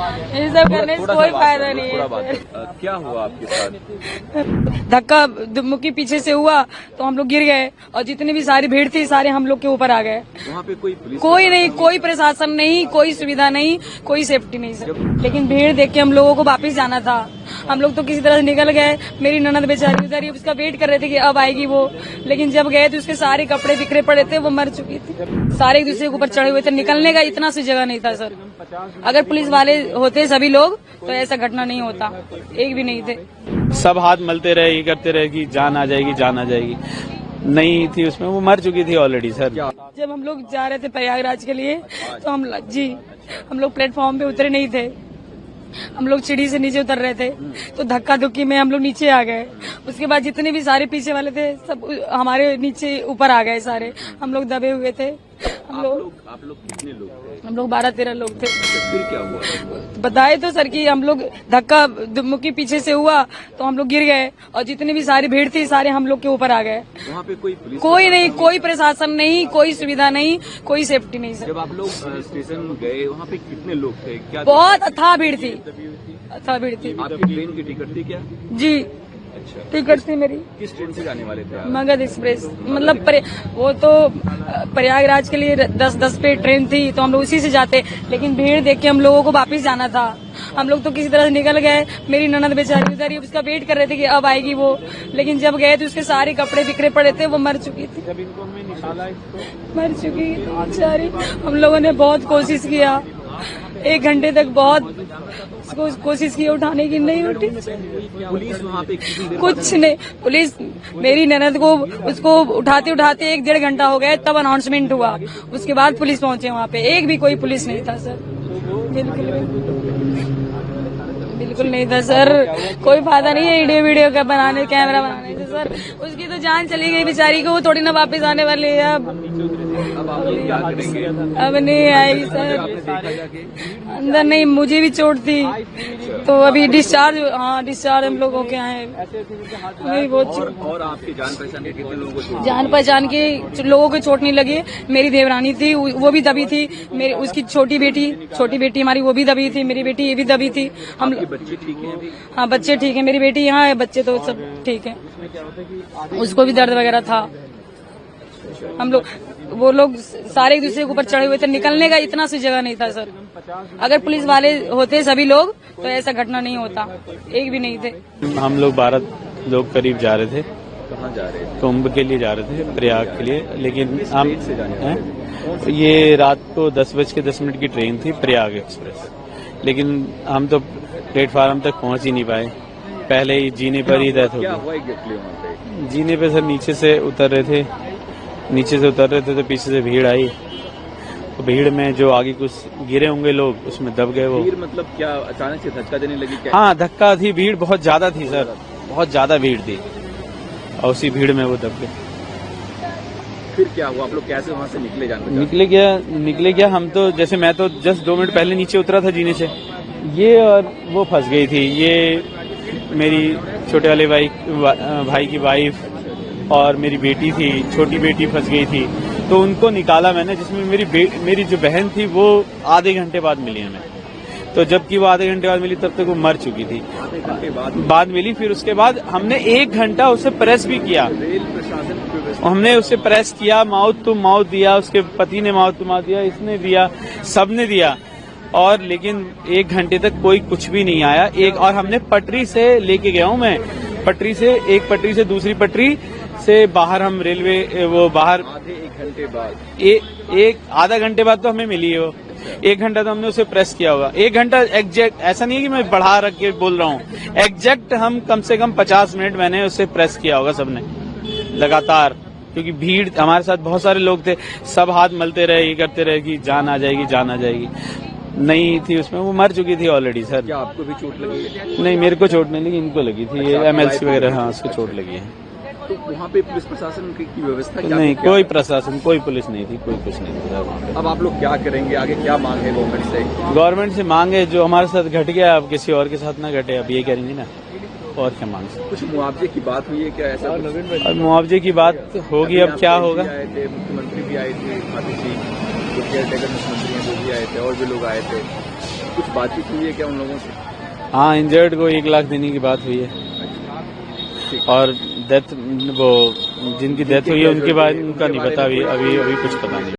ये सब करने से कोई फायदा नहीं है। क्या हुआ आपके साथ? धक्का मुक्की पीछे से हुआ तो हम लोग गिर गए और जितनी भी सारी भीड़ थी सारे हम लोग के ऊपर आ गए। वहाँ पे कोई पुलिस कोई नहीं, कोई प्रशासन नहीं, कोई सुविधा नहीं, कोई सेफ्टी नहीं सर। लेकिन भीड़ देख के हम लोगों को वापस जाना था। हम लोग तो किसी तरह से निकल गए। मेरी ननद बेचारी उधर ही उसका वेट कर रहे थे कि अब आएगी वो, लेकिन जब गए तो उसके सारे कपड़े बिखरे पड़े थे, वो मर चुकी थी। सारे एक दूसरे के ऊपर चढ़े हुए थे, निकलने का इतना सी जगह नहीं था सर। अगर पुलिस वाले होते सभी लोग तो ऐसा घटना नहीं होता, एक भी नहीं थे। सब हाथ मलते रहे, ये करते रहे कि जान आ जाएगी, जान आ जाएगी। नहीं थी उसमें, वो मर चुकी थी ऑलरेडी सर। जब हम लोग जा रहे थे प्रयागराज के लिए तो हम लोग प्लेटफॉर्म पे उतरे नहीं थे। हम लोग सीढ़ी से नीचे उतर रहे थे तो धक्का धुक्की में हम लोग नीचे आ गए। उसके बाद जितने भी सारे पीछे वाले थे सब हमारे नीचे ऊपर आ गए सारे। हम लोग दबे हुए थे। आप लोग कितने लोग थे? हम लोग 12-13 लोग थे। फिर क्या हुआ? बताए तो सर कि हम लोग धक्का मुक्की पीछे से हुआ तो हम लोग गिर गए और जितनी भी सारी भीड़ थी सारे हम लोग के ऊपर आ गए। वहाँ पे कोई पुलिस कोई नहीं, कोई प्रशासन नहीं, कोई सुविधा नहीं, कोई सेफ्टी नहीं सर। जब आप लोग स्टेशन गए वहाँ पे कितने लोग थे? क्या बहुत अथाह भीड़ थी, अथाह भीड़ थी। आपकी ट्रेन की टिकट थी क्या? जी अच्छा, टिकट थी मेरी। किस ट्रेन से जाने वाले थे आप? मगध एक्सप्रेस। मतलब वो तो प्रयागराज के लिए 10-10 पे ट्रेन थी तो हम लोग उसी से जाते, लेकिन भीड़ देख के हम लोगों को वापस जाना था। हम लोग तो किसी तरह से निकल गए। मेरी ननद बेचारी उधर ही उसका वेट कर रहे थे कि अब आएगी वो, लेकिन जब गए तो उसके सारे कपड़े बिखरे पड़े थे, वो मर चुकी थी। जब इनको हमने निकाला मर चुकी थी बेचारी। हम लोगों ने बहुत कोशिश किया, 1 घंटे तक बहुत कोशिश की उठाने की, नहीं उठी। पुलिस वहाँ पे कितनी देर कुछ नहीं, पुलिस मेरी ननद को उसको उठाते उठाते 1-1.5 घंटा हो गया, तब अनाउंसमेंट हुआ। उसके बाद पुलिस पहुंचे वहाँ पे। एक भी कोई पुलिस नहीं था सर, बिल्कुल नहीं था सर। कोई फायदा नहीं है वीडियो का बनाने, कैमरा बनाने से सर। उसकी तो जान चली गई बेचारी को, वो थोड़ी ना वापस आने वाली है। अब नहीं आएगी सर। अंदर नहीं, मुझे भी चोट थी तो अभी डिस्चार्ज हम लोगों के आए। नहीं वो और आपकी जान पहचान के कितने लोगों को? जान पहचान के लोगों को चोट नहीं लगी। मेरी देवरानी थी, वो भी दबी थी। मेरी उसकी छोटी बेटी हमारी वो भी दबी थी। मेरी बेटी ये भी दबी थी। हम बच्चे ठीक हैं अभी? हाँ बच्चे ठीक है। मेरी बेटी यहाँ है, बच्चे तो सब ठीक है। उसको भी दर्द वगैरह था। हम लोग वो लोग सारे एक दूसरे के ऊपर चढ़े हुए थे, निकलने का इतना सी जगह नहीं था सर। अगर पुलिस वाले होते सभी लोग तो ऐसा घटना नहीं होता, एक भी नहीं थे। हम लोग 12 लोग करीब जा रहे थे। कहाँ जा रहे थे? कुंभ के लिए जा रहे थे, प्रयाग के लिए। लेकिन हम से जाने ये रात को 10:10 की ट्रेन थी, प्रयाग एक्सप्रेस। लेकिन हम तो प्लेटफार्म तक पहुंच ही नहीं पाए, पहले ही जीने पर ही डेथ हो क्या गई। हुआ एग्जैक्टली वहाँ पे? जीने पे सर नीचे से उतर रहे थे तो पीछे से भीड़ आई। तो भीड़ में जो आगे कुछ गिरे होंगे लोग, उसमें दब गए वो। भीड़ मतलब क्या अचानक से धक्का देने लगी क्या? हाँ धक्का थी, भीड़ बहुत ज्यादा थी सर, बहुत ज्यादा भीड़ थी और उसी भीड़ में वो दब गए। फिर क्या हुआ? आप लोग कैसे वहाँ से निकले? निकले क्या हम तो, जैसे मैं तो जस्ट 2 मिनट पहले नीचे उतरा था जीने से, ये और वो फंस गई थी। ये मेरी छोटे वाले भाई की वाइफ और मेरी बेटी थी, छोटी बेटी फंस गई थी। तो उनको निकाला मैंने, जिसमें मेरी जो बहन थी वो आधे घंटे बाद मिली हमें। तो जबकि वो आधे घंटे बाद मिली तब तक वो मर चुकी थी। आधे घंटे बाद मिली। फिर उसके बाद हमने 1 घंटा उसे प्रेस भी किया। रेल प्रशासन की व्यवस्था हमने उसे प्रेस किया, माउथ टू माउथ दिया, उसके पति ने माउथ टू माउथ दिया, इसने दिया, सबने दिया। और लेकिन 1 घंटे तक कोई कुछ भी नहीं आया। और हमने पटरी से लेके गया हूँ मैं, एक पटरी से दूसरी पटरी से बाहर हम रेलवे वो बाहर आधे 1 घंटे बाद एक आधा घंटे बाद तो हमें मिली है वो। 1 घंटा तो हमने उसे प्रेस किया होगा। 1 घंटा एग्जैक्ट, ऐसा नहीं है कि मैं बढ़ा रख के बोल रहा हूँ, एग्जैक्ट हम कम से कम 50 मिनट मैंने उसे प्रेस किया होगा सबने लगातार। क्योंकि भीड़, हमारे साथ बहुत सारे लोग थे, सब हाथ मलते रहे, ये करते रहे कि जान आ जाएगी, जान आ जाएगी। नहीं थी उसमें, वो मर चुकी थी ऑलरेडी सर। क्या आपको भी चोट लगी? नहीं, मेरे को चोट नहीं लगी, इनको लगी थी। ये MLC वगैरह, हाँ उसको चोट लगी है। तो वहाँ पे पुलिस प्रशासन की व्यवस्था क्या? नहीं, कोई प्रशासन, कोई पुलिस नहीं थी, कोई कुछ नहीं था वहाँ पे। अब आप लोग क्या करेंगे आगे? क्या मांग है गवर्नमेंट से? गवर्नमेंट से मांग है, जो हमारे साथ घट गया अब किसी और के साथ ना घटे, अब ये करेंगे ना, और क्या मांग सकते। कुछ मुआवजे की बात हुई है क्या? ऐसा अब मुआवजे की बात होगी, अब क्या होगा। आए थे, मुख्यमंत्री भी आए थे, माता जी जो केयर टेकर मुख्यमंत्री हैं वो भी आए थे, और भी लोग आए थे। कुछ बातचीत हुई है क्या उन लोगों से? हाँ, इंजर्ड को 1 लाख देने की बात हुई है और डेथ वो जिनकी डेथ हुई है उनके बारे में उनका नहीं पता, अभी कुछ पता नहीं।